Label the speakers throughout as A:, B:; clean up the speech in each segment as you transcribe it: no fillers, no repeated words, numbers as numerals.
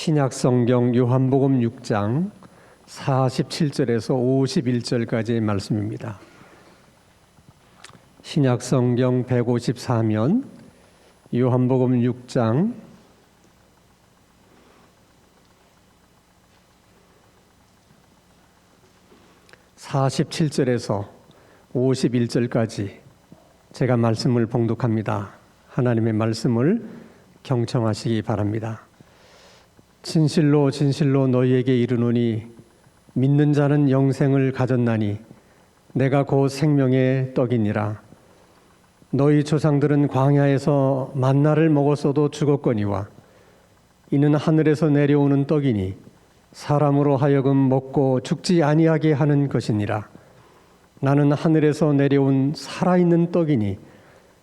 A: 신약성경 요한복음 6장 47절에서 51절까지의 말씀입니다. 신약성경 154면 요한복음 6장 47절에서 51절까지 제가 말씀을 봉독합니다. 하나님의 말씀을 경청하시기 바랍니다. 진실로 진실로 너희에게 이르노니 믿는 자는 영생을 가졌나니 내가 곧 생명의 떡이니라. 너희 조상들은 광야에서 만나를 먹었어도 죽었거니와 이는 하늘에서 내려오는 떡이니 사람으로 하여금 먹고 죽지 아니하게 하는 것이니라. 나는 하늘에서 내려온 살아있는 떡이니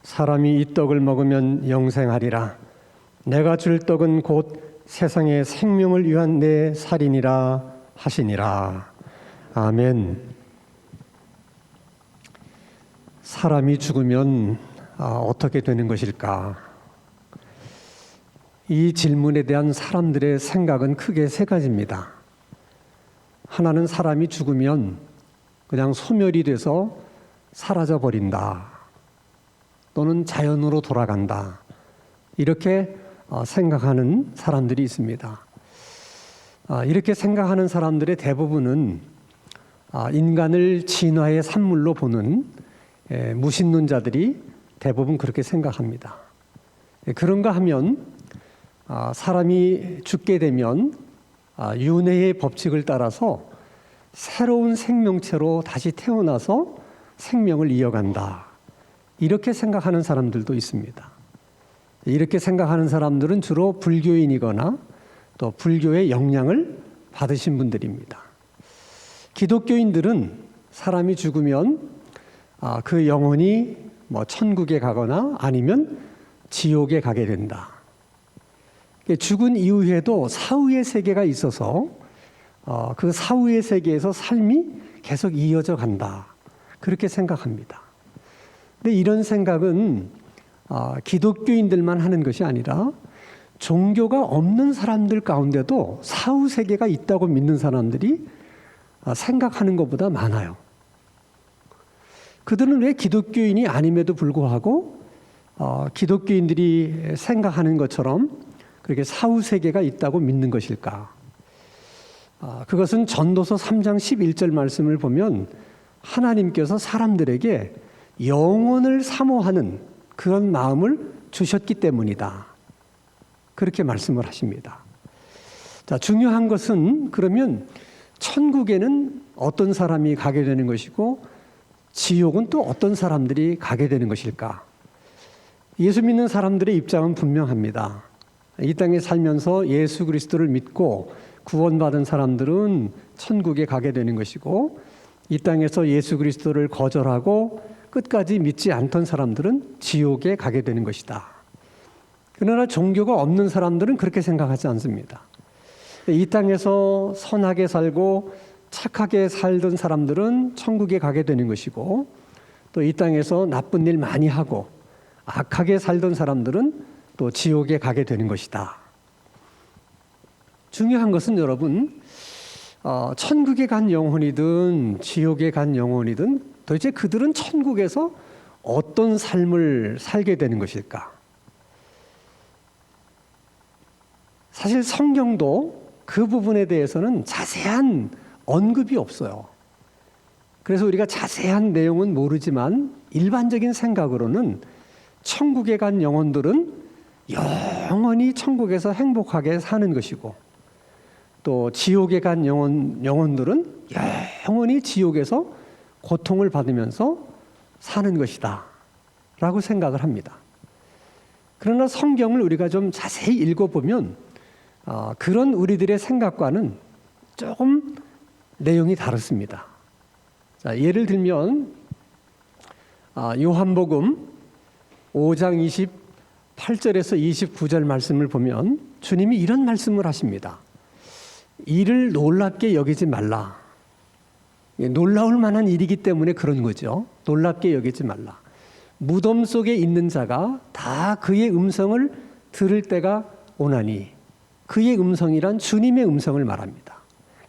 A: 사람이 이 떡을 먹으면 영생하리라. 내가 줄 떡은 곧 세상의 생명을 위한 내 살이니라 하시니라. 아멘. 사람이 죽으면 어떻게 되는 것일까? 이 질문에 대한 사람들의 생각은 크게 세 가지입니다. 하나는 사람이 죽으면 그냥 소멸이 돼서 사라져 버린다. 또는 자연으로 돌아간다. 이렇게 생각하는 사람들이 있습니다. 이렇게 생각하는 사람들의 대부분은 인간을 진화의 산물로 보는 무신론자들이 대부분 그렇게 생각합니다. 그런가 하면 사람이 죽게 되면 윤회의 법칙을 따라서 새로운 생명체로 다시 태어나서 생명을 이어간다. 이렇게 생각하는 사람들도 있습니다. 이렇게 생각하는 사람들은 주로 불교인이거나 또 불교의 영향을 받으신 분들입니다. 기독교인들은 사람이 죽으면 그 영혼이 천국에 가거나 아니면 지옥에 가게 된다. 죽은 이후에도 사후의 세계가 있어서 그 사후의 세계에서 삶이 계속 이어져 간다. 그렇게 생각합니다. 근데 이런 생각은 기독교인들만 하는 것이 아니라 종교가 없는 사람들 가운데도 사후 세계가 있다고 믿는 사람들이 생각하는 것보다 많아요. 그들은 왜 기독교인이 아님에도 불구하고 기독교인들이 생각하는 것처럼 그렇게 사후 세계가 있다고 믿는 것일까? 그것은 전도서 3장 11절 말씀을 보면 하나님께서 사람들에게 영원을 사모하는 그런 마음을 주셨기 때문이다. 그렇게 말씀을 하십니다. 자, 중요한 것은 그러면 천국에는 어떤 사람이 가게 되는 것이고 지옥은 또 어떤 사람들이 가게 되는 것일까? 예수 믿는 사람들의 입장은 분명합니다. 이 땅에 살면서 예수 그리스도를 믿고 구원받은 사람들은 천국에 가게 되는 것이고 이 땅에서 예수 그리스도를 거절하고 끝까지 믿지 않던 사람들은 지옥에 가게 되는 것이다. 그러나 종교가 없는 사람들은 그렇게 생각하지 않습니다. 이 땅에서 선하게 살고 착하게 살던 사람들은 천국에 가게 되는 것이고 또 이 땅에서 나쁜 일 많이 하고 악하게 살던 사람들은 또 지옥에 가게 되는 것이다. 중요한 것은 여러분, 천국에 간 영혼이든 지옥에 간 영혼이든 도대체 그들은 천국에서 어떤 삶을 살게 되는 것일까? 사실 성경도 그 부분에 대해서는 자세한 언급이 없어요. 그래서 우리가 자세한 내용은 모르지만 일반적인 생각으로는 천국에 간 영혼들은 영원히 천국에서 행복하게 사는 것이고 또 지옥에 간 영혼들은 영원히 지옥에서 고통을 받으면서 사는 것이다 라고 생각을 합니다. 그러나 성경을 우리가 좀 자세히 읽어보면 그런 우리들의 생각과는 조금 내용이 다릅니다. 자, 예를 들면 요한복음 5장 28절에서 29절 말씀을 보면 주님이 이런 말씀을 하십니다. 이를 놀랍게 여기지 말라. 놀라울 만한 일이기 때문에 그런 거죠. 놀랍게 여기지 말라. 무덤 속에 있는 자가 다 그의 음성을 들을 때가 오나니 그의 음성이란 주님의 음성을 말합니다.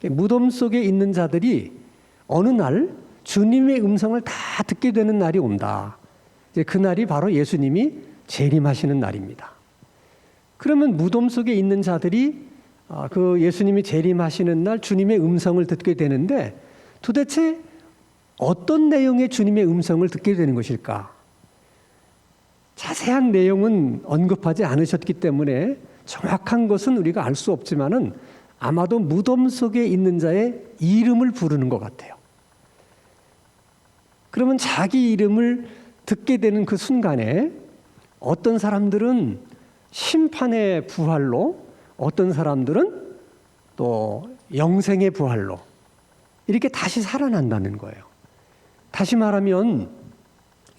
A: 무덤 속에 있는 자들이 어느 날 주님의 음성을 다 듣게 되는 날이 온다. 이제 그 날이 바로 예수님이 재림하시는 날입니다. 그러면 무덤 속에 있는 자들이 그 예수님이 재림하시는 날 주님의 음성을 듣게 되는데 도대체 어떤 내용의 주님의 음성을 듣게 되는 것일까? 자세한 내용은 언급하지 않으셨기 때문에 정확한 것은 우리가 알 수 없지만은 아마도 무덤 속에 있는 자의 이름을 부르는 것 같아요. 그러면 자기 이름을 듣게 되는 그 순간에 어떤 사람들은 심판의 부활로, 어떤 사람들은 또 영생의 부활로 이렇게 다시 살아난다는 거예요. 다시 말하면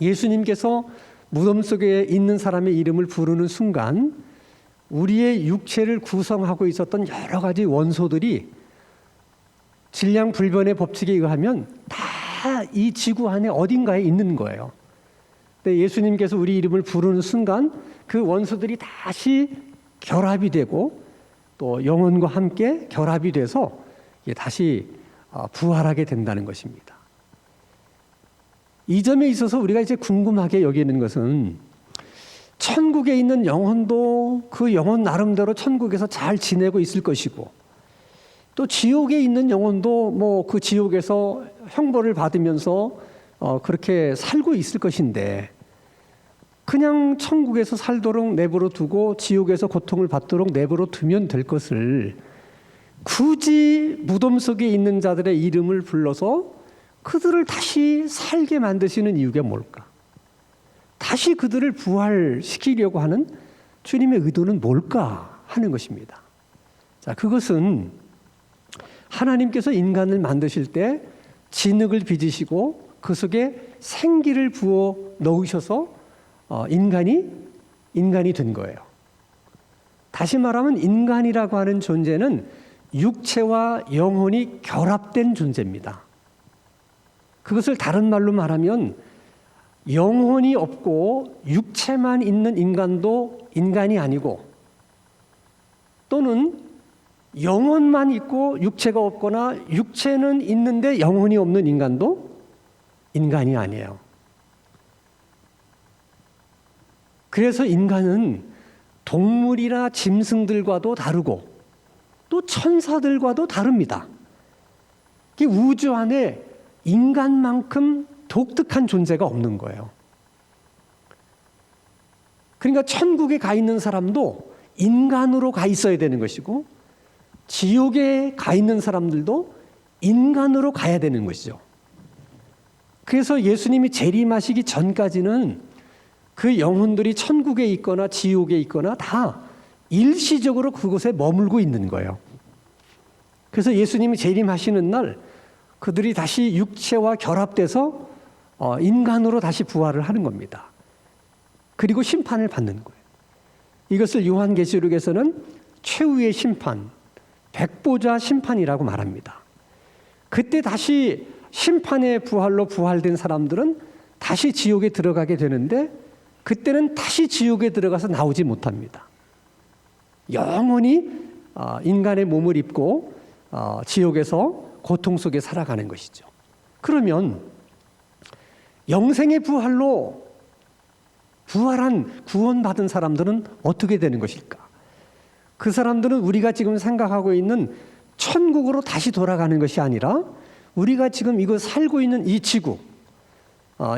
A: 예수님께서 무덤 속에 있는 사람의 이름을 부르는 순간 우리의 육체를 구성하고 있었던 여러 가지 원소들이 질량불변의 법칙에 의하면 다 이 지구 안에 어딘가에 있는 거예요. 근데 예수님께서 우리 이름을 부르는 순간 그 원소들이 다시 결합이 되고 또 영혼과 함께 결합이 돼서 다시 부활하게 된다는 것입니다. 이 점에 있어서 우리가 이제 궁금하게 여기는 것은 천국에 있는 영혼도 그 영혼 나름대로 천국에서 잘 지내고 있을 것이고 또 지옥에 있는 영혼도 뭐 그 지옥에서 형벌을 받으면서 그렇게 살고 있을 것인데 그냥 천국에서 살도록 내버려 두고 지옥에서 고통을 받도록 내버려 두면 될 것을 굳이 무덤 속에 있는 자들의 이름을 불러서 그들을 다시 살게 만드시는 이유가 뭘까? 다시 그들을 부활시키려고 하는 주님의 의도는 뭘까 하는 것입니다. 자, 그것은 하나님께서 인간을 만드실 때 진흙을 빚으시고 그 속에 생기를 부어 넣으셔서 인간이 된 거예요. 다시 말하면 인간이라고 하는 존재는 육체와 영혼이 결합된 존재입니다. 그것을 다른 말로 말하면 영혼이 없고 육체만 있는 인간도 인간이 아니고 또는 영혼만 있고 육체가 없거나 육체는 있는데 영혼이 없는 인간도 인간이 아니에요. 그래서 인간은 동물이나 짐승들과도 다르고 또 천사들과도 다릅니다. 우주 안에 인간만큼 독특한 존재가 없는 거예요. 그러니까 천국에 가 있는 사람도 인간으로 가 있어야 되는 것이고 지옥에 가 있는 사람들도 인간으로 가야 되는 것이죠. 그래서 예수님이 재림하시기 전까지는 그 영혼들이 천국에 있거나 지옥에 있거나 다 일시적으로 그곳에 머물고 있는 거예요. 그래서 예수님이 재림하시는 날 그들이 다시 육체와 결합돼서 인간으로 다시 부활을 하는 겁니다. 그리고 심판을 받는 거예요. 이것을 요한계시록에서는 최후의 심판, 백보자 심판이라고 말합니다. 그때 다시 심판의 부활로 부활된 사람들은 다시 지옥에 들어가게 되는데 그때는 다시 지옥에 들어가서 나오지 못합니다. 영원히 인간의 몸을 입고 지옥에서 고통 속에 살아가는 것이죠. 그러면 영생의 부활로 부활한 구원받은 사람들은 어떻게 되는 것일까? 그 사람들은 우리가 지금 생각하고 있는 천국으로 다시 돌아가는 것이 아니라 우리가 지금 이거 살고 있는 이 지구,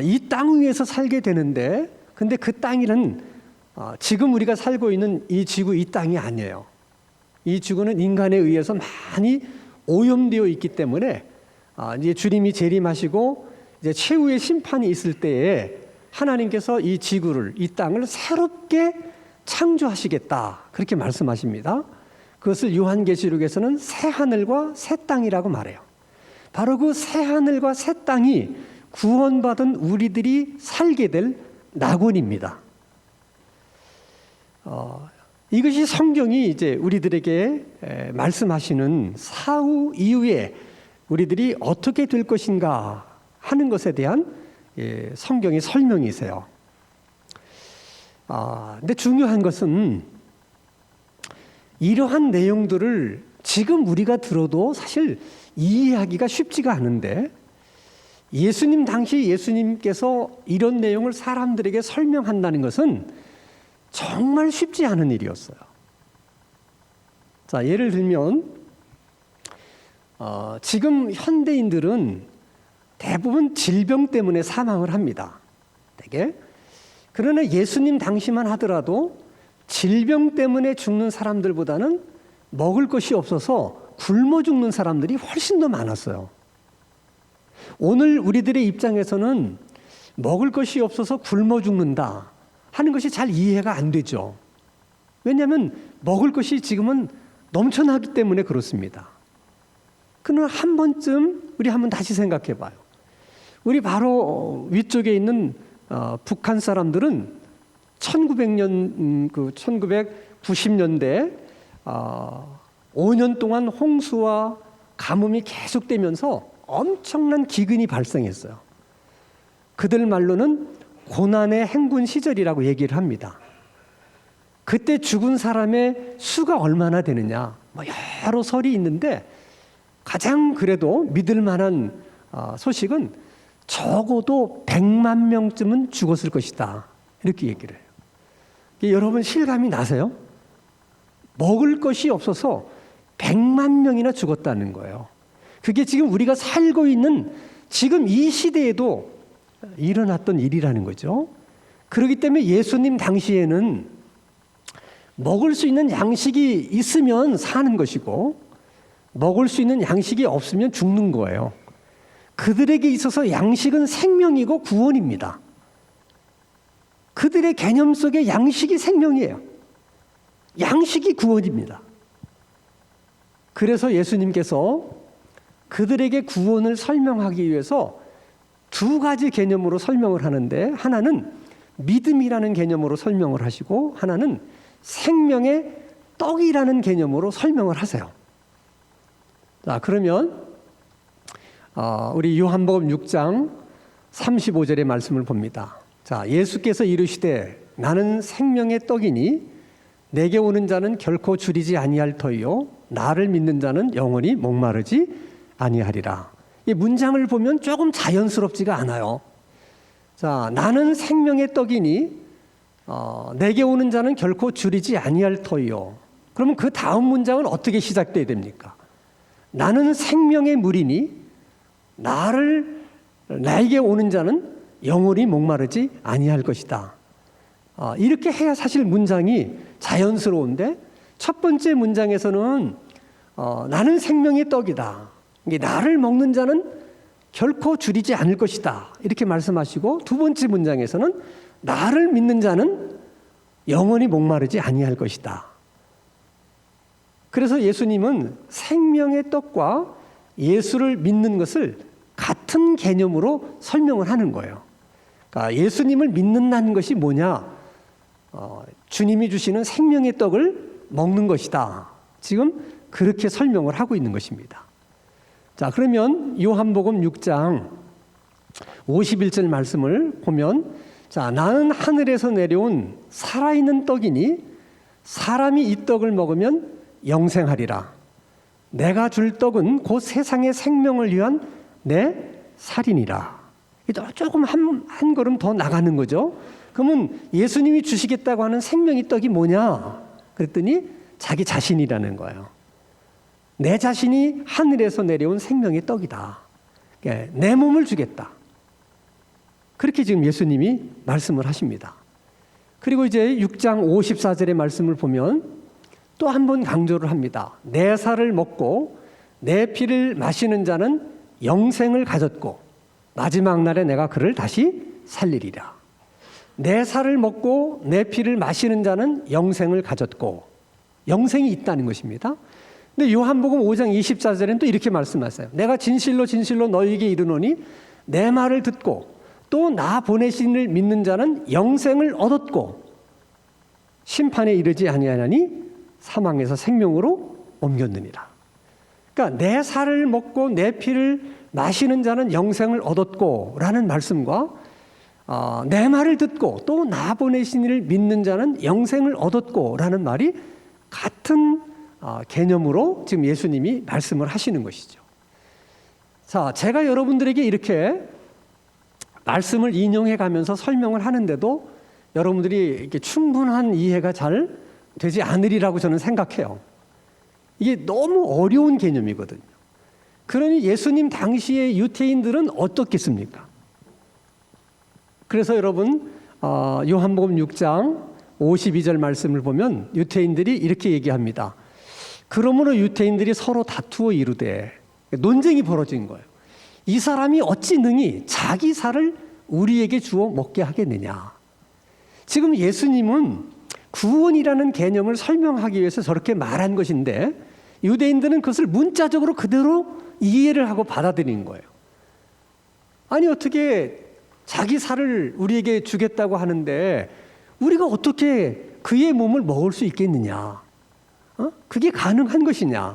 A: 이 땅 위에서 살게 되는데 근데 그 땅이는 지금 우리가 살고 있는 이 지구, 이 땅이 아니에요. 이 지구는 인간에 의해서 많이 오염되어 있기 때문에 이제 주님이 재림하시고 이제 최후의 심판이 있을 때에 하나님께서 이 지구를, 이 땅을 새롭게 창조하시겠다 그렇게 말씀하십니다. 그것을 요한계시록에서는 새 하늘과 새 땅이라고 말해요. 바로 그 새 하늘과 새 땅이 구원받은 우리들이 살게 될 낙원입니다. 이것이 성경이 이제 우리들에게 말씀하시는 사후 이후에 우리들이 어떻게 될 것인가 하는 것에 대한 성경의 설명이세요. 근데 중요한 것은 이러한 내용들을 지금 우리가 들어도 사실 이해하기가 쉽지가 않은데 예수님 당시 예수님께서 이런 내용을 사람들에게 설명한다는 것은 정말 쉽지 않은 일이었어요. 자, 예를 들면 지금 현대인들은 대부분 질병 때문에 사망을 합니다. 되게. 그러나 예수님 당시만 하더라도 질병 때문에 죽는 사람들보다는 먹을 것이 없어서 굶어 죽는 사람들이 훨씬 더 많았어요. 오늘 우리들의 입장에서는 먹을 것이 없어서 굶어 죽는다 하는 것이 잘 이해가 안 되죠. 왜냐하면 먹을 것이 지금은 넘쳐나기 때문에 그렇습니다. 그러나 한 번쯤 우리 한번 다시 생각해 봐요. 우리 바로 위쪽에 있는 북한 사람들은 1990년대 5년 동안 홍수와 가뭄이 계속되면서 엄청난 기근이 발생했어요. 그들 말로는 고난의 행군 시절이라고 얘기를 합니다. 그때 죽은 사람의 수가 얼마나 되느냐, 여러 설이 있는데 가장 그래도 믿을 만한 소식은 적어도 100만 명쯤은 죽었을 것이다, 이렇게 얘기를 해요. 여러분 실감이 나세요? 먹을 것이 없어서 100만 명이나 죽었다는 거예요. 그게 지금 우리가 살고 있는 지금 이 시대에도 일어났던 일이라는 거죠. 그렇기 때문에 예수님 당시에는 먹을 수 있는 양식이 있으면 사는 것이고 먹을 수 있는 양식이 없으면 죽는 거예요. 그들에게 있어서 양식은 생명이고 구원입니다. 그들의 개념 속에 양식이 생명이에요. 양식이 구원입니다. 그래서 예수님께서 그들에게 구원을 설명하기 위해서 두 가지 개념으로 설명을 하는데, 하나는 믿음이라는 개념으로 설명을 하시고 하나는 생명의 떡이라는 개념으로 설명을 하세요. 자, 그러면 우리 요한복음 6장 35절의 말씀을 봅니다. 자, 예수께서 이르시되 나는 생명의 떡이니 내게 오는 자는 결코 줄이지 아니할 터이요 나를 믿는 자는 영원히 목마르지 아니하리라. 이 문장을 보면 조금 자연스럽지가 않아요. 자, 나는 생명의 떡이니 내게 오는 자는 결코 줄이지 아니할 터이요. 그러면 그 다음 문장은 어떻게 시작돼야 됩니까? 나는 생명의 물이니 나에게 오는 자는 영원히 목마르지 아니할 것이다. 이렇게 해야 사실 문장이 자연스러운데 첫 번째 문장에서는 나는 생명의 떡이다. 나를 먹는 자는 결코 줄이지 않을 것이다, 이렇게 말씀하시고 두 번째 문장에서는 나를 믿는 자는 영원히 목마르지 아니할 것이다. 그래서 예수님은 생명의 떡과 예수를 믿는 것을 같은 개념으로 설명을 하는 거예요. 그러니까 예수님을 믿는다는 것이 뭐냐? 주님이 주시는 생명의 떡을 먹는 것이다. 지금 그렇게 설명을 하고 있는 것입니다. 자, 그러면 요한복음 6장 51절 말씀을 보면, 자, 나는 하늘에서 내려온 살아있는 떡이니 사람이 이 떡을 먹으면 영생하리라. 내가 줄 떡은 곧 세상의 생명을 위한 내 살이니라. 조금 한 걸음 더 나가는 거죠. 그러면 예수님이 주시겠다고 하는 생명의 떡이 뭐냐? 그랬더니 자기 자신이라는 거예요. 내 자신이 하늘에서 내려온 생명의 떡이다. 내 몸을 주겠다. 그렇게 지금 예수님이 말씀을 하십니다. 그리고 이제 6장 54절의 말씀을 보면 또 한 번 강조를 합니다. 내 살을 먹고 내 피를 마시는 자는 영생을 가졌고 마지막 날에 내가 그를 다시 살리리라. 내 살을 먹고 내 피를 마시는 자는 영생을 가졌고 영생이 있다는 것입니다. 근데 요한복음 5장 24절에는 또 이렇게 말씀하세요. 내가 진실로 진실로 너희에게 이르노니 내 말을 듣고 또 나 보내신 이를 믿는 자는 영생을 얻었고 심판에 이르지 아니하나니 사망에서 생명으로 옮겼느니라. 그러니까 내 살을 먹고 내 피를 마시는 자는 영생을 얻었고 라는 말씀과 내 말을 듣고 또 나 보내신 이를 믿는 자는 영생을 얻었고 라는 말이 같은 개념으로 지금 예수님이 말씀을 하시는 것이죠. 자, 제가 여러분들에게 이렇게 말씀을 인용해 가면서 설명을 하는데도 여러분들이 이렇게 충분한 이해가 잘 되지 않으리라고 저는 생각해요. 이게 너무 어려운 개념이거든요. 그러니 예수님 당시의 유대인들은 어떻겠습니까? 그래서 여러분 요한복음 6장 52절 말씀을 보면 유대인들이 이렇게 얘기합니다. 그러므로 유대인들이 서로 다투어 이르되, 논쟁이 벌어진 거예요. 이 사람이 어찌 능히 자기 살을 우리에게 주어 먹게 하겠느냐. 지금 예수님은 구원이라는 개념을 설명하기 위해서 저렇게 말한 것인데 유대인들은 그것을 문자적으로 그대로 이해를 하고 받아들인 거예요. 아니 어떻게 자기 살을 우리에게 주겠다고 하는데 우리가 어떻게 그의 몸을 먹을 수 있겠느냐? 그게 가능한 것이냐를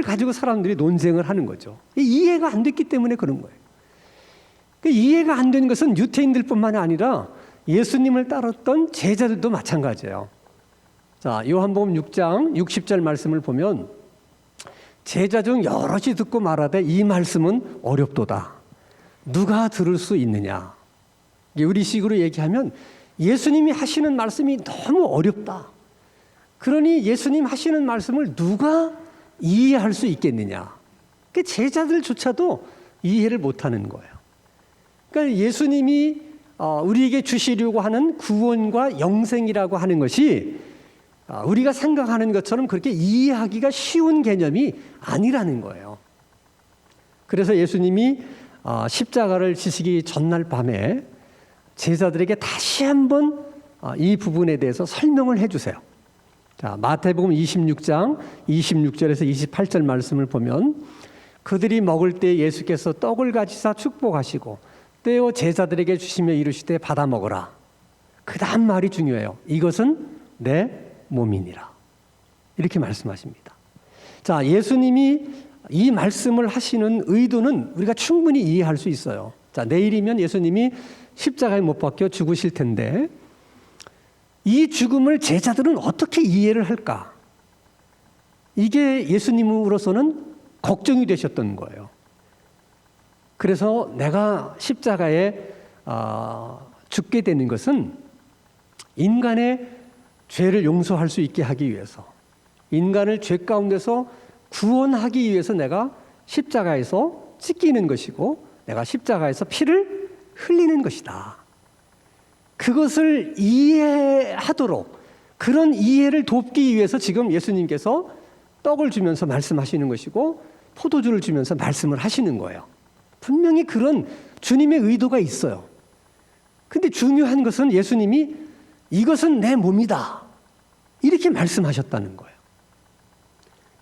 A: 가지고 사람들이 논쟁을 하는 거죠. 이해가 안 됐기 때문에 그런 거예요. 이해가 안 된 것은 유대인들뿐만 아니라 예수님을 따랐던 제자들도 마찬가지예요. 자, 요한복음 6장 60절 말씀을 보면 제자 중 여럿이 듣고 말하되 이 말씀은 어렵도다. 누가 들을 수 있느냐? 우리식으로 얘기하면 예수님이 하시는 말씀이 너무 어렵다. 그러니 예수님 하시는 말씀을 누가 이해할 수 있겠느냐? 제자들조차도 이해를 못하는 거예요. 그러니까 예수님이 우리에게 주시려고 하는 구원과 영생이라고 하는 것이 우리가 생각하는 것처럼 그렇게 이해하기가 쉬운 개념이 아니라는 거예요. 그래서 예수님이 십자가를 지시기 전날 밤에 제자들에게 다시 한번 이 부분에 대해서 설명을 해주세요. 자, 마태복음 26장 26절에서 28절 말씀을 보면 그들이 먹을 때 예수께서 떡을 가지사 축복하시고 떼어 제자들에게 주시며 이르시되 받아 먹으라. 그 다음 말이 중요해요. 이것은 내 몸이니라. 이렇게 말씀하십니다. 자, 예수님이 이 말씀을 하시는 의도는 우리가 충분히 이해할 수 있어요. 자, 내일이면 예수님이 십자가에 못 박혀 죽으실 텐데 이 죽음을 제자들은 어떻게 이해를 할까? 이게 예수님으로서는 걱정이 되셨던 거예요. 그래서 내가 십자가에 죽게 되는 것은 인간의 죄를 용서할 수 있게 하기 위해서, 인간을 죄 가운데서 구원하기 위해서 내가 십자가에서 찢기는 것이고 내가 십자가에서 피를 흘리는 것이다. 그것을 이해하도록 그런 이해를 돕기 위해서 지금 예수님께서 떡을 주면서 말씀하시는 것이고 포도주를 주면서 말씀을 하시는 거예요. 분명히 그런 주님의 의도가 있어요. 근데 중요한 것은 예수님이 이것은 내 몸이다. 이렇게 말씀하셨다는 거예요.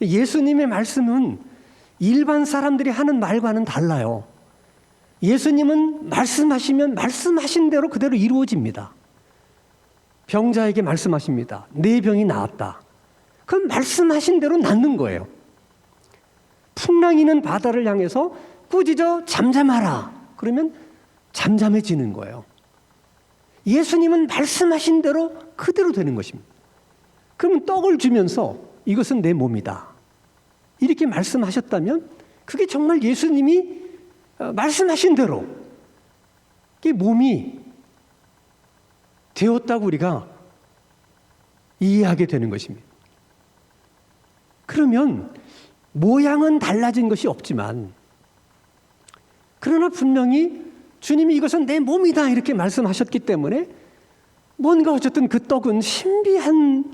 A: 예수님의 말씀은 일반 사람들이 하는 말과는 달라요. 예수님은 말씀하시면 말씀하신 대로 그대로 이루어집니다. 병자에게 말씀하십니다. 내 병이 나았다. 그럼 말씀하신 대로 낫는 거예요. 풍랑이는 바다를 향해서 꾸짖어 잠잠하라. 그러면 잠잠해지는 거예요. 예수님은 말씀하신 대로 그대로 되는 것입니다. 그러면 떡을 주면서 이것은 내 몸이다. 이렇게 말씀하셨다면 그게 정말 예수님이 말씀하신 대로 그게 몸이 되었다고 우리가 이해하게 되는 것입니다. 그러면 모양은 달라진 것이 없지만 그러나 분명히 주님이 이것은 내 몸이다 이렇게 말씀하셨기 때문에 뭔가 어쨌든 그 떡은 신비한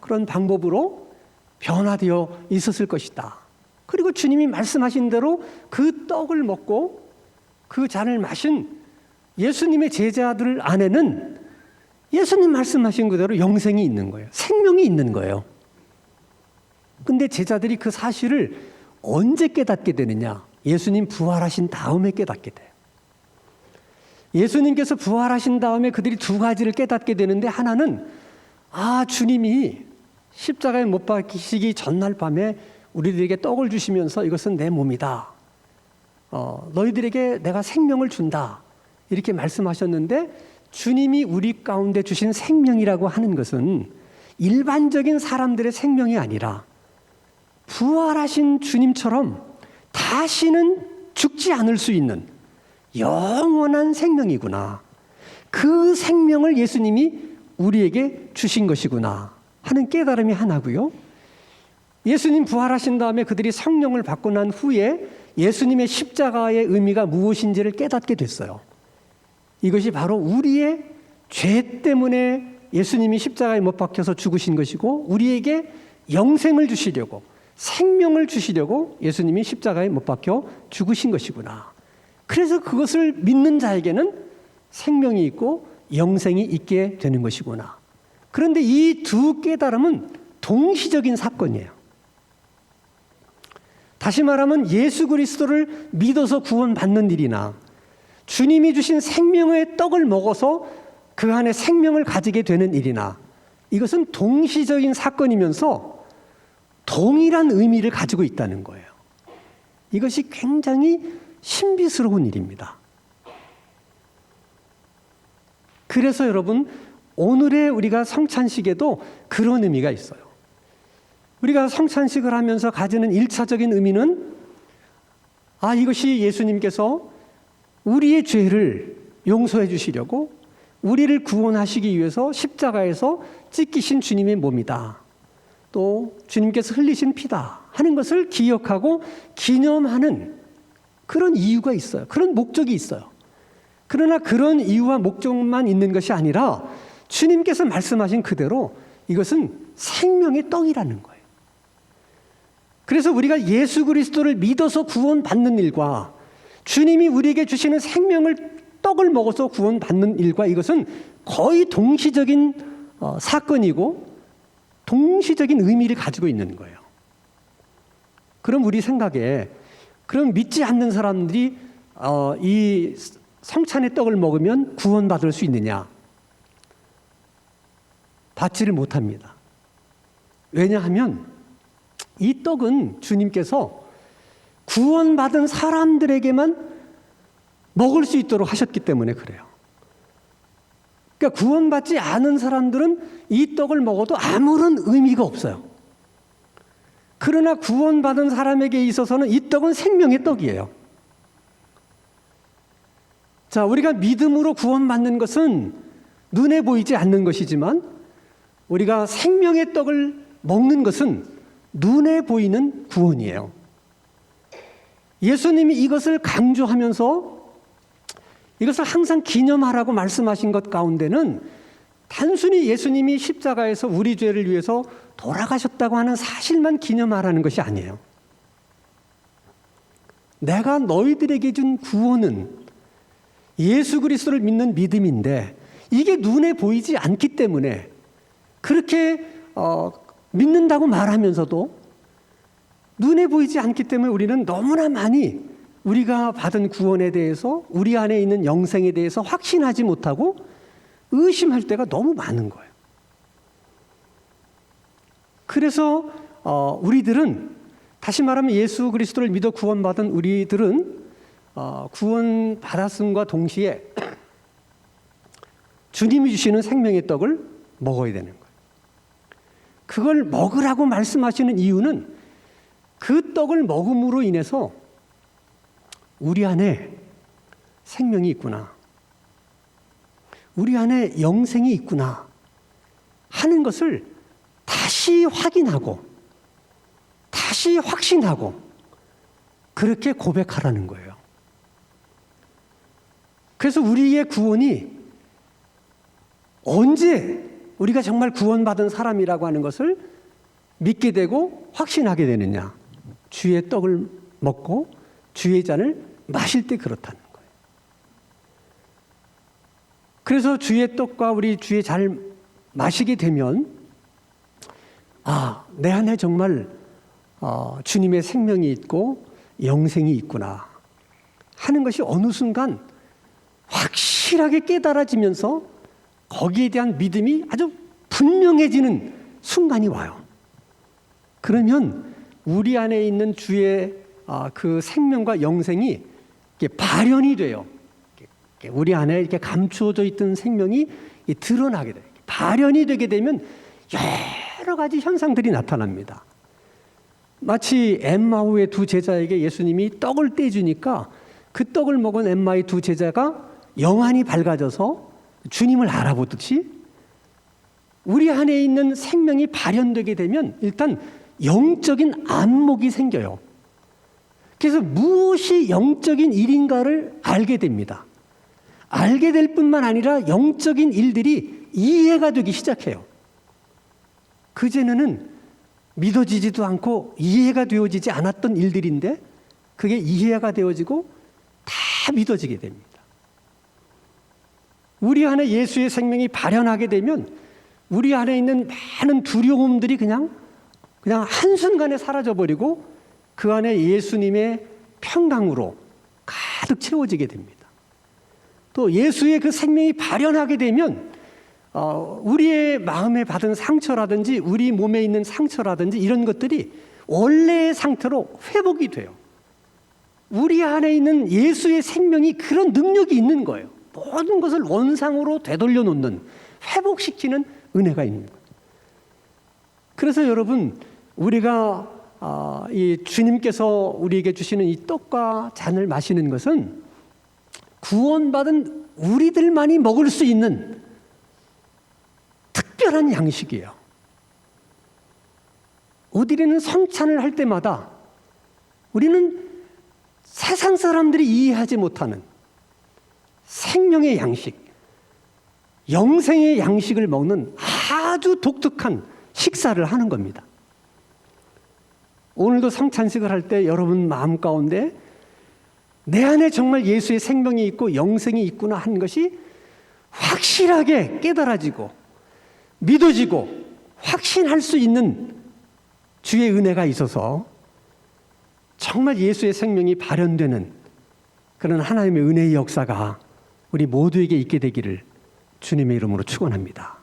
A: 그런 방법으로 변화되어 있었을 것이다. 그리고 주님이 말씀하신 대로 그 떡을 먹고 그 잔을 마신 예수님의 제자들 안에는 예수님 말씀하신 그대로 영생이 있는 거예요. 생명이 있는 거예요. 근데 제자들이 그 사실을 언제 깨닫게 되느냐? 예수님 부활하신 다음에 깨닫게 돼요. 예수님께서 부활하신 다음에 그들이 두 가지를 깨닫게 되는데 하나는 주님이 십자가에 못 박히시기 전날 밤에 우리들에게 떡을 주시면서 이것은 내 몸이다. 너희들에게 내가 생명을 준다. 이렇게 말씀하셨는데 주님이 우리 가운데 주신 생명이라고 하는 것은 일반적인 사람들의 생명이 아니라 부활하신 주님처럼 다시는 죽지 않을 수 있는 영원한 생명이구나. 그 생명을 예수님이 우리에게 주신 것이구나 하는 깨달음이 하나고요. 예수님 부활하신 다음에 그들이 성령을 받고 난 후에 예수님의 십자가의 의미가 무엇인지를 깨닫게 됐어요. 이것이 바로 우리의 죄 때문에 예수님이 십자가에 못 박혀서 죽으신 것이고 우리에게 영생을 주시려고 생명을 주시려고 예수님이 십자가에 못 박혀 죽으신 것이구나. 그래서 그것을 믿는 자에게는 생명이 있고 영생이 있게 되는 것이구나. 그런데 이 두 깨달음은 동시적인 사건이에요. 다시 말하면 예수 그리스도를 믿어서 구원받는 일이나 주님이 주신 생명의 떡을 먹어서 그 안에 생명을 가지게 되는 일이나 이것은 동시적인 사건이면서 동일한 의미를 가지고 있다는 거예요. 이것이 굉장히 신비스러운 일입니다. 그래서 여러분, 오늘의 우리가 성찬식에도 그런 의미가 있어요. 우리가 성찬식을 하면서 가지는 1차적인 의미는 이것이 예수님께서 우리의 죄를 용서해 주시려고 우리를 구원하시기 위해서 십자가에서 찢기신 주님의 몸이다. 또 주님께서 흘리신 피다 하는 것을 기억하고 기념하는 그런 이유가 있어요. 그런 목적이 있어요. 그러나 그런 이유와 목적만 있는 것이 아니라 주님께서 말씀하신 그대로 이것은 생명의 떡이라는 거예요. 그래서 우리가 예수 그리스도를 믿어서 구원받는 일과 주님이 우리에게 주시는 생명을 떡을 먹어서 구원받는 일과 이것은 거의 동시적인 사건이고 동시적인 의미를 가지고 있는 거예요. 그럼 우리 생각에 그럼 믿지 않는 사람들이 이 성찬의 떡을 먹으면 구원받을 수 있느냐? 받지를 못합니다. 왜냐하면 이 떡은 주님께서 구원받은 사람들에게만 먹을 수 있도록 하셨기 때문에 그래요. 그러니까 구원받지 않은 사람들은 이 떡을 먹어도 아무런 의미가 없어요. 그러나 구원받은 사람에게 있어서는 이 떡은 생명의 떡이에요. 자, 우리가 믿음으로 구원받는 것은 눈에 보이지 않는 것이지만 우리가 생명의 떡을 먹는 것은 눈에 보이는 구원이에요. 예수님이 이것을 강조하면서 이것을 항상 기념하라고 말씀하신 것 가운데는 단순히 예수님이 십자가에서 우리 죄를 위해서 돌아가셨다고 하는 사실만 기념하라는 것이 아니에요. 내가 너희들에게 준 구원은 예수 그리스도를 믿는 믿음인데 이게 눈에 보이지 않기 때문에 그렇게 믿는다고 말하면서도 눈에 보이지 않기 때문에 우리는 너무나 많이 우리가 받은 구원에 대해서 우리 안에 있는 영생에 대해서 확신하지 못하고 의심할 때가 너무 많은 거예요. 그래서 우리들은 다시 말하면 예수 그리스도를 믿어 구원받은 우리들은 구원받았음과 동시에 주님이 주시는 생명의 떡을 먹어야 되는 거예요. 그걸 먹으라고 말씀하시는 이유는 그 떡을 먹음으로 인해서 우리 안에 생명이 있구나, 우리 안에 영생이 있구나 하는 것을 다시 확인하고 다시 확신하고 그렇게 고백하라는 거예요. 그래서 우리의 구원이 언제 우리가 정말 구원받은 사람이라고 하는 것을 믿게 되고 확신하게 되느냐? 주의 떡을 먹고 주의 잔을 마실 때 그렇다는 거예요. 그래서 주의 떡과 우리 주의 잔을 마시게 되면 내 안에 정말 주님의 생명이 있고 영생이 있구나 하는 것이 어느 순간 확실하게 깨달아지면서 거기에 대한 믿음이 아주 분명해지는 순간이 와요. 그러면 우리 안에 있는 주의 그 생명과 영생이 이렇게 발현이 돼요. 우리 안에 이렇게 감추어져 있던 생명이 드러나게 돼요. 발현이 되게 되면 여러 가지 현상들이 나타납니다. 마치 엠마오의 두 제자에게 예수님이 떡을 떼주니까 그 떡을 먹은 엠마의 두 제자가 영안이 밝아져서 주님을 알아보듯이 우리 안에 있는 생명이 발현되게 되면 일단 영적인 안목이 생겨요. 그래서 무엇이 영적인 일인가를 알게 됩니다. 알게 될 뿐만 아니라 영적인 일들이 이해가 되기 시작해요. 그전에는 믿어지지도 않고 이해가 되어지지 않았던 일들인데 그게 이해가 되어지고 다 믿어지게 됩니다. 우리 안에 예수의 생명이 발현하게 되면 우리 안에 있는 많은 두려움들이 그냥 한순간에 사라져버리고 그 안에 예수님의 평강으로 가득 채워지게 됩니다. 또 예수의 그 생명이 발현하게 되면 우리의 마음에 받은 상처라든지 우리 몸에 있는 상처라든지 이런 것들이 원래의 상태로 회복이 돼요. 우리 안에 있는 예수의 생명이 그런 능력이 있는 거예요. 모든 것을 원상으로 되돌려 놓는, 회복시키는 은혜가 있는 거예요. 그래서 여러분, 우리가 이 주님께서 우리에게 주시는 이 떡과 잔을 마시는 것은 구원받은 우리들만이 먹을 수 있는 특별한 양식이에요. 우리는 성찬을 할 때마다 우리는 세상 사람들이 이해하지 못하는 생명의 양식, 영생의 양식을 먹는 아주 독특한 식사를 하는 겁니다. 오늘도 성찬식을 할 때 여러분 마음 가운데 내 안에 정말 예수의 생명이 있고 영생이 있구나 하는 것이 확실하게 깨달아지고 믿어지고 확신할 수 있는 주의 은혜가 있어서 정말 예수의 생명이 발현되는 그런 하나님의 은혜의 역사가 우리 모두에게 있게 되기를 주님의 이름으로 축원합니다.